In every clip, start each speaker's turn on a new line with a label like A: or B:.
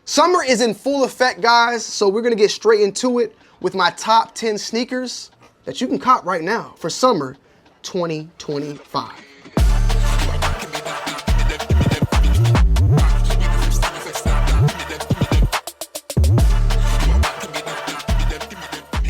A: Summer is in full effect, guys, so we're gonna get straight into it with my top 10 sneakers that you can cop right now for summer 2025.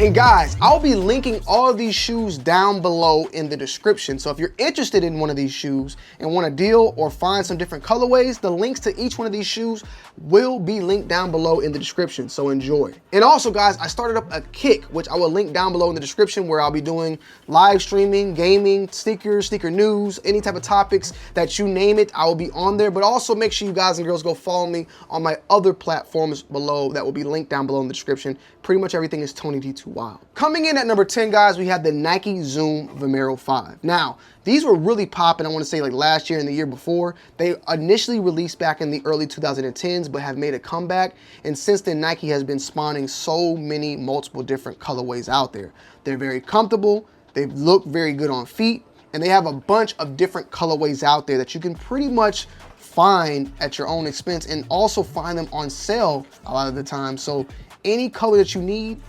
A: And guys, I'll be linking all of these shoes down below in the description. So if you're interested in one of these shoes and want a deal or find some different colorways, the links to each one of these shoes will be linked down below in the description, so enjoy. And also guys, I started up a Kick, which I will link down below in the description, where I'll be doing live streaming, gaming, sneakers, sneaker news, any type of topics that you name it, I will be on there. But also make sure you guys and girls go follow me on my other platforms below that will be linked down below in the description. Pretty much everything is Tonyd2wild. Coming in at number 10, guys, we have the Nike Zoom Vomero 5. Now, these were really popping, I want to say like last year and the year before. They initially released back in the early 2010s, but have made a comeback. And since then, Nike has been spawning so many multiple different colorways out there. They're very comfortable, they look very good on feet, and they have a bunch of different colorways out there that you can pretty much find at your own expense, and also find them on sale a lot of the time. So any color that you need,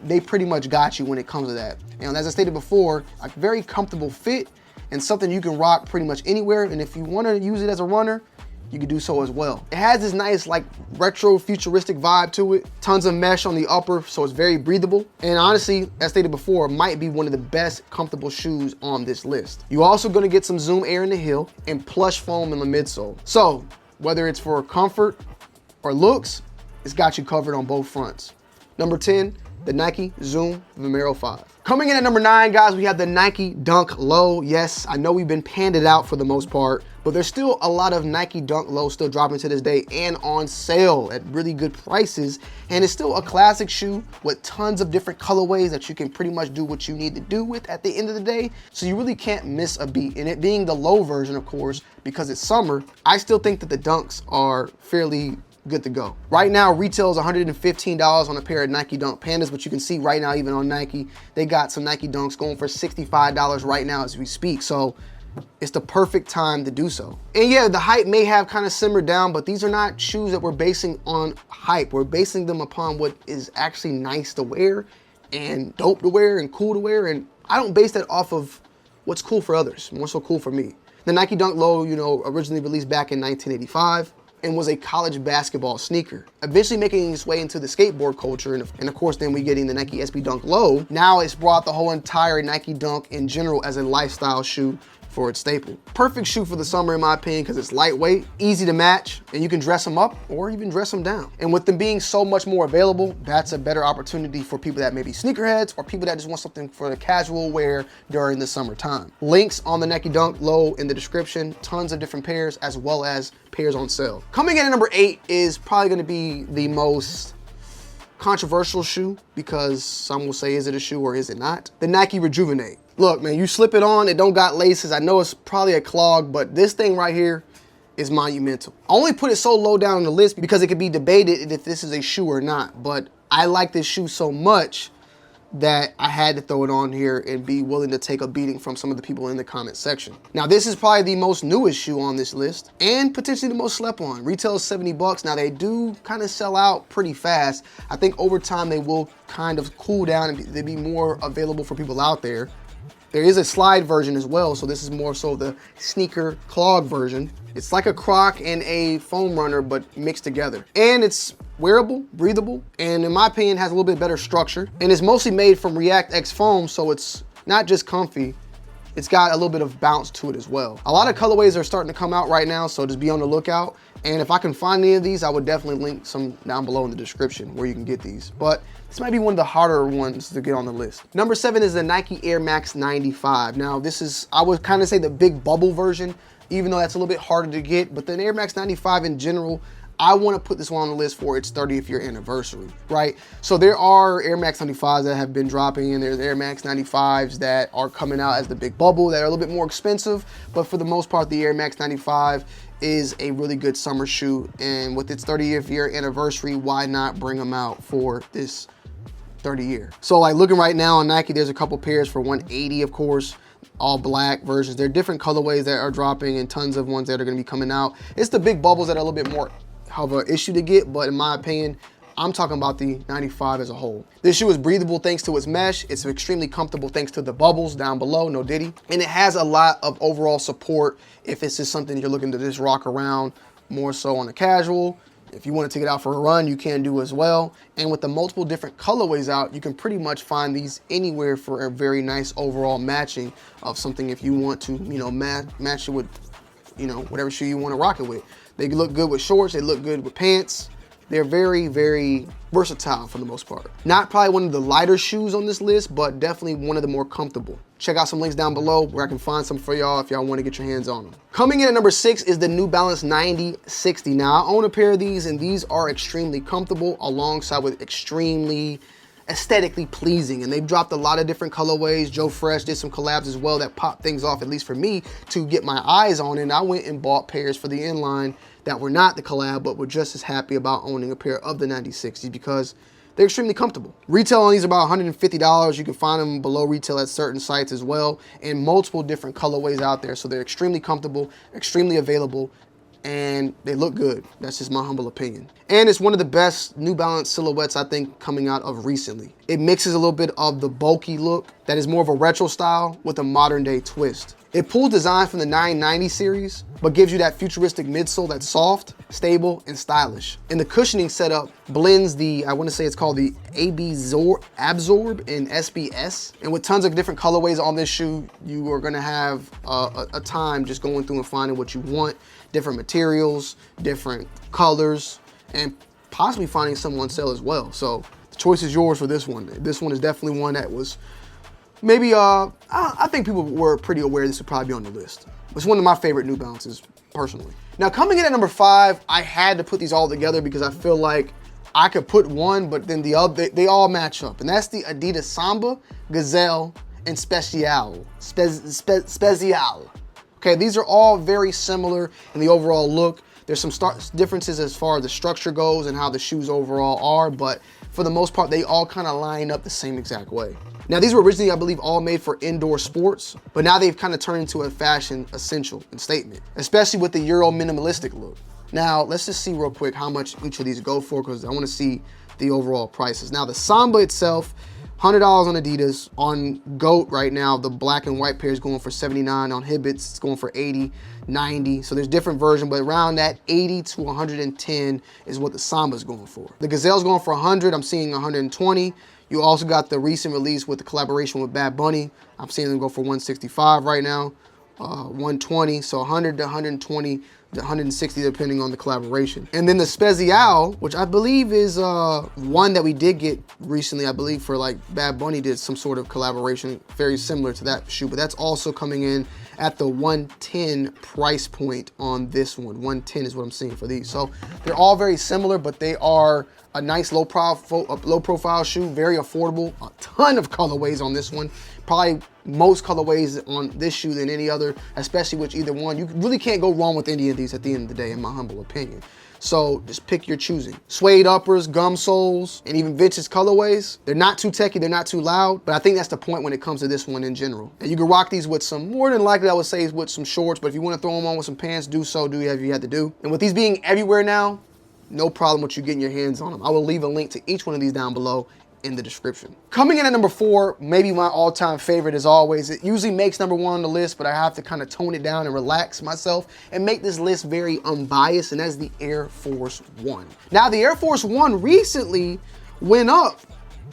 A: they pretty much got you when it comes to that. And as I stated before, a very comfortable fit and something you can rock pretty much anywhere. And if you want to use it as a runner, you can do so as well. It has this nice like retro futuristic vibe to it. Tons of mesh on the upper, so it's very breathable. And honestly, as stated before, might be one of the best comfortable shoes on this list. You're also gonna get some Zoom air in the heel and plush foam in the midsole. So whether it's for comfort or looks, it's got you covered on both fronts. Number 10, the Nike Zoom Vomero 5. Coming in at number 9, guys, we have the Nike Dunk Low. Yes, I know we've been panned it out for the most part, but there's still a lot of Nike Dunk Low still dropping to this day and on sale at really good prices. And it's still a classic shoe with tons of different colorways that you can pretty much do what you need to do with at the end of the day. So you really can't miss a beat. And it being the low version, of course, because it's summer, I still think that the Dunks are fairly good to go. Right now, retail is $115 on a pair of Nike Dunk Pandas, but you can see right now, even on Nike, they got some Nike Dunks going for $65 right now as we speak. So it's the perfect time to do so. And yeah, the hype may have kind of simmered down, but these are not shoes that we're basing on hype. We're basing them upon what is actually nice to wear and dope to wear and cool to wear. And I don't base that off of what's cool for others, more so cool for me. The Nike Dunk Low, you know, originally released back in 1985. And was a college basketball sneaker, eventually making its way into the skateboard culture. And of course, then we getting the Nike SB Dunk Low. Now it's brought the whole entire Nike Dunk in general as a lifestyle shoe for its staple. Perfect shoe for the summer in my opinion, because it's lightweight, easy to match, and you can dress them up or even dress them down. And with them being so much more available, that's a better opportunity for people that may be sneakerheads or people that just want something for the casual wear during the summertime. Links on the Nike Dunk Low in the description, tons of different pairs as well as pairs on sale. Coming in at number 8 is probably gonna be the most controversial shoe, because some will say, is it a shoe or is it not? The Nike Rejuvenate. Look, man, you slip it on, it don't got laces. I know it's probably a clog, but this thing right here is monumental. I only put it so low down on the list because it could be debated if this is a shoe or not, but I like this shoe so much that I had to throw it on here and be willing to take a beating from some of the people in the comment section. Now, this is probably the most newest shoe on this list and potentially the most slept on. Retail is $70. Now, they do kind of sell out pretty fast. I think over time they will kind of cool down and they'll be more available for people out there. There is a slide version as well, so this is more so the sneaker clog version. It's like a Croc and a foam runner, but mixed together. And it's wearable, breathable, and in my opinion, has a little bit better structure. And it's mostly made from React X foam, so it's not just comfy, it's got a little bit of bounce to it as well. A lot of colorways are starting to come out right now, so just be on the lookout. And if I can find any of these, I would definitely link some down below in the description where you can get these. But this might be one of the harder ones to get on the list. Number 7 is the Nike Air Max 95. Now this is, I would kind of say the big bubble version, even though that's a little bit harder to get. But the Air Max 95 in general, I want to put this one on the list for its 30th year anniversary, right? So there are Air Max 95s that have been dropping, and there's Air Max 95s that are coming out as the big bubble that are a little bit more expensive. But for the most part, the Air Max 95 is a really good summer shoe. And with its 30th year anniversary, why not bring them out for this 30 year? So like looking right now on Nike, there's a couple pairs for $180, of course. All black versions. There are different colorways that are dropping and tons of ones that are going to be coming out. It's the big bubbles that are a little bit more of an issue to get, but in my opinion, I'm talking about the 95 as a whole. This shoe is breathable thanks to its mesh. It's extremely comfortable thanks to the bubbles down below, no diddy. And it has a lot of overall support if it's just something you're looking to just rock around more so on a casual. If you want to take it out for a run, you can do as well. And with the multiple different colorways out, you can pretty much find these anywhere for a very nice overall matching of something if you want to, you know, match it with, you know, whatever shoe you want to rock it with. They look good with shorts, they look good with pants. They're very, very versatile for the most part. Not probably one of the lighter shoes on this list, but definitely one of the more comfortable. Check out some links down below where I can find some for y'all if y'all want to get your hands on them. Coming in at number 6 is the New Balance 9060. Now, I own a pair of these, and these are extremely comfortable alongside with extremely aesthetically pleasing, and they've dropped a lot of different colorways. Joe Fresh did some collabs as well that popped things off, at least for me, to get my eyes on it. And I went and bought pairs for the inline that were not the collab, but were just as happy about owning a pair of the 9060 because they're extremely comfortable. Retail on these are about $150. You can find them below retail at certain sites as well, and multiple different colorways out there. So they're extremely comfortable, extremely available, and they look good. That's just my humble opinion. And it's one of the best New Balance silhouettes I think coming out of recently. It mixes a little bit of the bulky look that is more of a retro style with a modern day twist. It pulls design from the 990 series, but gives you that futuristic midsole that's soft, stable, and stylish. And the cushioning setup blends the, I want to say it's called the Absorb in SBS. And with tons of different colorways on this shoe, you are gonna have a time just going through and finding what you want, different materials, different colors, and possibly finding some on sale as well. So the choice is yours for this one. This one is definitely one that was maybe, I think people were pretty aware this would probably be on the list. It's one of my favorite New Balances, personally. Now, coming in at number 5, I had to put these all together because I feel like I could put one, but then the other, they all match up. And that's the Adidas Samba, Gazelle, and Spzo. Okay, these are all very similar in the overall look. There's some differences as far as the structure goes and how the shoes overall are, but for the most part, they all kind of line up the same exact way. Now, these were originally, I believe, all made for indoor sports, but now they've kind of turned into a fashion essential and statement, especially with the Euro minimalistic look. Now, let's just see real quick how much each of these go for, because I want to see the overall prices. Now, the Samba itself, $100 on Adidas. On GOAT right now, the black and white pair is going for $79. On Hibbits, it's going for $80, $90. So there's different versions, but around that $80 to $110 is what the Samba's going for. The Gazelle's going for $100. I'm seeing $120. You also got the recent release with the collaboration with Bad Bunny. I'm seeing them go for $165 right now, $120. So $100 to $120 to $160 depending on the collaboration. And then the Spzo, which I believe is one that we did get recently, I believe for like Bad Bunny did some sort of collaboration very similar to that shoe, but that's also coming in at the 110 price point on this one. 110 is what I'm seeing for these. So they're all very similar, but they are a nice low profile shoe, very affordable, a ton of colorways on this one. Probably most colorways on this shoe than any other, especially with either one. You really can't go wrong with any of these at the end of the day, in my humble opinion. So just pick your choosing. Suede uppers, gum soles, and even vintage colorways. They're not too techy, they're not too loud, but I think that's the point when it comes to this one in general. And you can rock these with some, more than likely I would say with some shorts, but if you want to throw them on with some pants, do so, do whatever you have to do. And with these being everywhere now, no problem with you getting your hands on them. I will leave a link to each one of these down below in the description. Coming in at number 4, maybe my all-time favorite as always. It usually makes number 1 on the list, but I have to kind of tone it down and relax myself and make this list very unbiased, and that's the Air Force One. Now, the Air Force One recently went up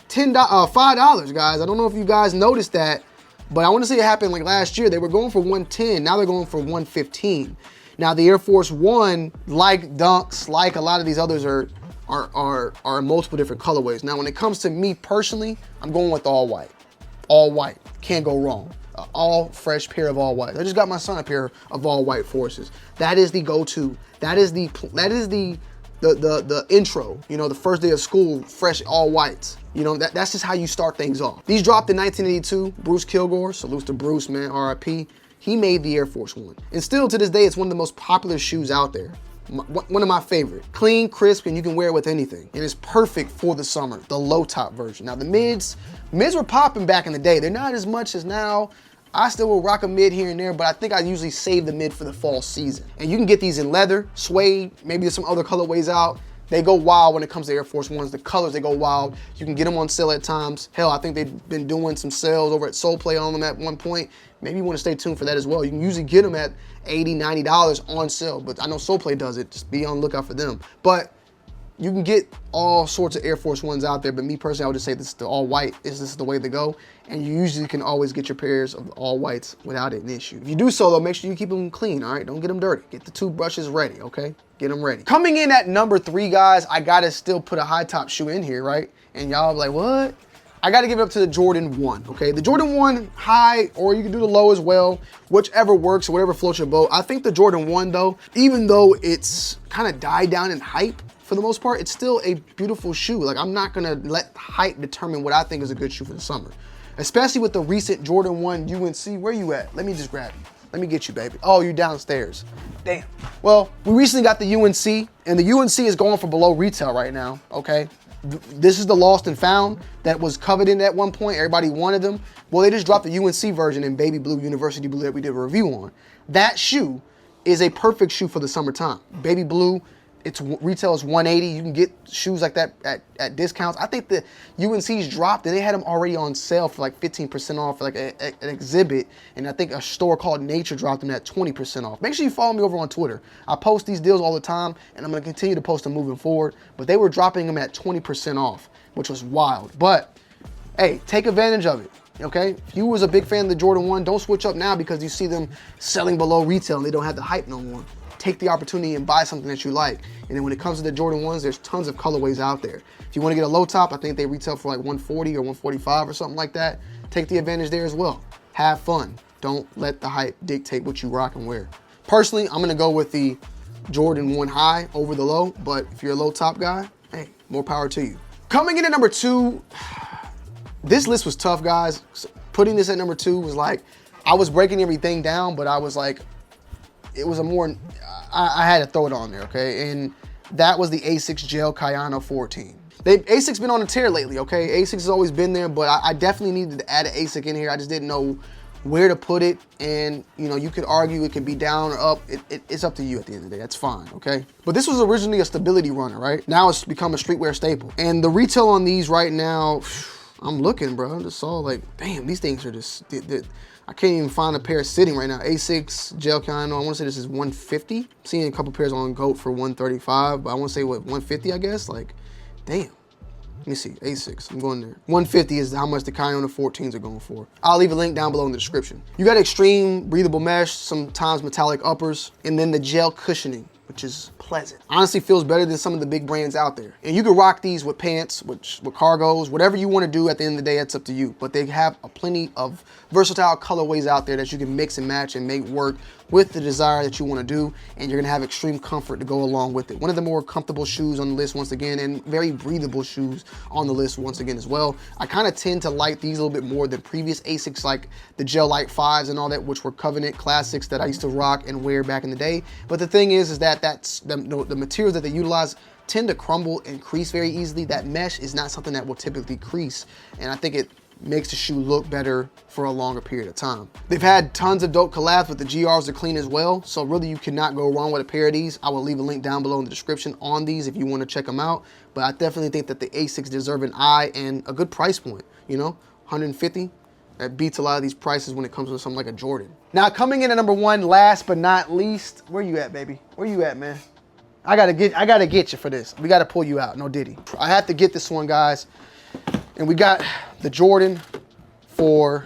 A: $5, guys. I don't know if you guys noticed that, but I want to say it happened like last year. They were going for 110, now they're going for 115. Now, the Air Force One, like Dunks, like a lot of these others, are multiple different colorways. Now, when it comes to me personally, I'm going with all white. All white, can't go wrong. All fresh pair of all white. I just got my son a pair of all white Forces. That is the go-to. That is the intro. You know, the first day of school, fresh all whites. You know, that's just how you start things off. These dropped in 1982. Bruce Kilgore, salutes to Bruce, man, RIP. He made the Air Force One. And still to this day, it's one of the most popular shoes out there. One of my favorite. Clean, crisp, and you can wear it with anything. And it's perfect for the summer, the low top version. Now the mids were popping back in the day. They're not as much as now. I still will rock a mid here and there, but I think I usually save the mid for the fall season. And you can get these in leather, suede, maybe there's some other colorways out. They go wild when it comes to Air Force Ones. The colors, they go wild. You can get them on sale at times. Hell, I think they've been doing some sales over at Soul Play on them at one point. Maybe you want to stay tuned for that as well. You can usually get them at $80, $90 on sale, but I know Soul Play does it. Just be on the lookout for them. But you can get all sorts of Air Force Ones out there, but me personally, I would just say this is the all white. This is the way to go. And you usually can always get your pairs of all whites without an issue. If you do so though, make sure you keep them clean, all right? Don't get them dirty. Get the toothbrushes ready, okay? Get them ready. Coming in at number 3, guys, I gotta still put a high top shoe in here, right? And y'all be like, what? I gotta give it up to the Jordan 1, okay? The Jordan 1 high, or you can do the low as well, whichever works, whatever floats your boat. I think the Jordan 1 though, even though it's kind of died down in hype, for the most part, it's still a beautiful shoe. Like, I'm not gonna let hype determine what I think is a good shoe for the summer. Especially with the recent Jordan 1 UNC. Where you at? Let me just grab you. Let me get you, baby. Oh, you downstairs. Damn. Well, we recently got the UNC, and the UNC is going for below retail right now, okay? This is the lost and found that was coveted at one point. Everybody wanted them. Well, they just dropped the UNC version in baby blue, university blue that we did a review on. That shoe is a perfect shoe for the summertime. Baby blue, its retail is $180. You can get shoes like that at discounts. I think the UNC's dropped and they had them already on sale for like 15% off for like an exhibit. And I think a store called Nature dropped them at 20% off. Make sure you follow me over on Twitter. I post these deals all the time and I'm gonna continue to post them moving forward. But they were dropping them at 20% off, which was wild. But hey, take advantage of it. Okay, if you was a big fan of the Jordan 1, don't switch up now because you see them selling below retail and they don't have the hype no more. Take the opportunity and buy something that you like. And then when it comes to the Jordan 1s, there's tons of colorways out there. If you want to get a low top, I think they retail for like 140 or 145 or something like that. Take the advantage there as well. Have fun. Don't let the hype dictate what you rock and wear. Personally, I'm gonna go with the Jordan 1 high over the low, but if you're a low top guy, hey, more power to you. Coming in at number 2, this list was tough, guys. Putting this at number 2 was like, I was breaking everything down, but I was like, it was a more, I had to throw it on there, okay? And that was the Asics Gel Kayana 14. Asics been on a tear lately, okay? Asics has always been there, but I definitely needed to add an Asic in here. I just didn't know where to put it. And you know, you could argue it could be down or up. It's up to you at the end of the day, that's fine, okay? But this was originally a stability runner, right? Now it's become a streetwear staple. And the retail on these right now, I'm looking, bro. I just saw like, damn, these things are just, I can't even find a pair sitting right now. Asics Gel Kayana, I want to say this is 150. I'm seeing a couple pairs on GOAT for 135, but I want to say what, 150, I guess? Like, damn. Let me see, Asics, I'm going there. 150 is how much the Kayana 14s are going for. I'll leave a link down below in the description. You got extreme breathable mesh, sometimes metallic uppers, and then the gel cushioning, which is pleasant. Honestly feels better than some of the big brands out there. And you can rock these with pants, with cargos, whatever you want to do at the end of the day, it's up to you. But they have plenty of versatile colorways out there that you can mix and match and make work with the desire that you want to do, and you're gonna have extreme comfort to go along with it. One of the more comfortable shoes on the list once again, and very breathable shoes on the list once again as well. I kind of tend to like these a little bit more than previous Asics, like the Gel Light 5s and all that, which were Covenant classics that I used to rock and wear back in the day. But the thing is that the materials that they utilize tend to crumble and crease very easily. That mesh is not something that will typically crease, and I think it makes the shoe look better for a longer period of time. They've had tons of dope collabs, but the GRs are clean as well, so really you cannot go wrong with a pair of these. I will leave a link down below in the description on these if you want to check them out, but I definitely think that the Asics deserve an eye and a good price point, you know, 150. That beats a lot of these prices when it comes to something like a Jordan. Now coming in at number 1, last but not least, where you at, baby? Where you at, man? I gotta get you for this. We gotta pull you out, no diddy. I have to get this one, guys. And we got the Jordan 4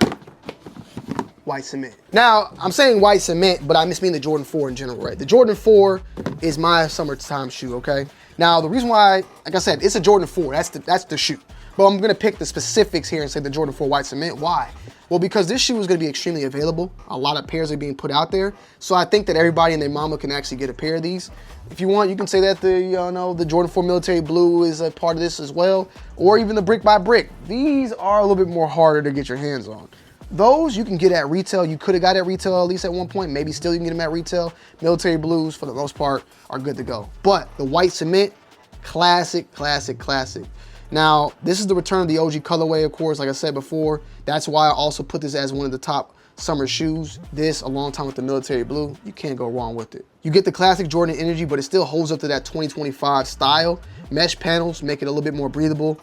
A: white cement. Now, I'm saying white cement, but I just mean the Jordan 4 in general, right? The Jordan 4 is my summertime shoe, okay? Now, the reason why, like I said, it's a Jordan 4, that's the shoe. But I'm gonna pick the specifics here and say the Jordan 4 white cement. Why? Well, because this shoe is gonna be extremely available. A lot of pairs are being put out there. So I think that everybody and their mama can actually get a pair of these. If you want, you can say that the Jordan 4 military blue is a part of this as well, or even the brick by brick. These are a little bit more harder to get your hands on. Those you can get at retail. You could have got at retail at least at one point. Maybe still you can get them at retail. Military blues, for the most part, are good to go. But the white cement, classic, classic, classic. Now, this is the return of the OG colorway, of course, like I said before. That's why I also put this as one of the top summer shoes, this along time with the military blue, you can't go wrong with it. You get the classic Jordan energy, but it still holds up to that 2025 style. Mesh panels make it a little bit more breathable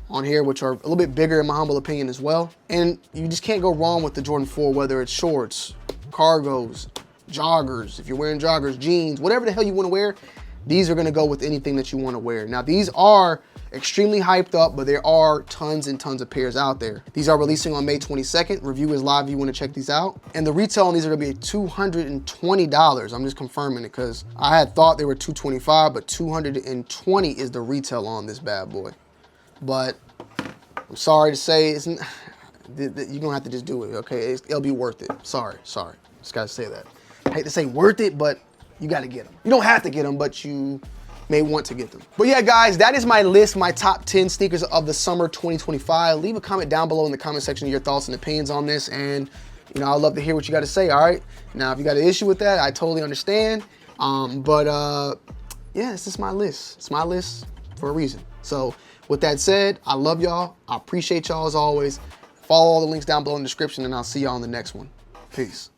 A: on here, which are a little bit bigger in my humble opinion as well. And you just can't go wrong with the Jordan 4, whether it's shorts, cargos, joggers, if you're wearing joggers, jeans, whatever the hell you want to wear, these are going to go with anything that you want to wear. Now, these are extremely hyped up, but there are tons and tons of pairs out there. These are releasing on May 22nd. Review is live if you want to check these out. And the retail on these are going to be $220. I'm just confirming it because I had thought they were $225, but $220 is the retail on this bad boy. But I'm sorry to say, you're going to have to just do it, okay? It'll be worth it. Sorry. Just got to say that. I hate to say worth it, but you got to get them. You don't have to get them, but you may want to get them. But yeah, guys, that is my list, my top 10 sneakers of the summer 2025. Leave a comment down below in the comment section of your thoughts and opinions on this, and you know, I'd love to hear what you got to say. All right, now if you got an issue with that, I totally understand. Yeah, it's just my list. It's my list for a reason. So with that said, I love y'all. I appreciate y'all as always. Follow all the links down below in the description, and I'll see y'all in the next one. Peace.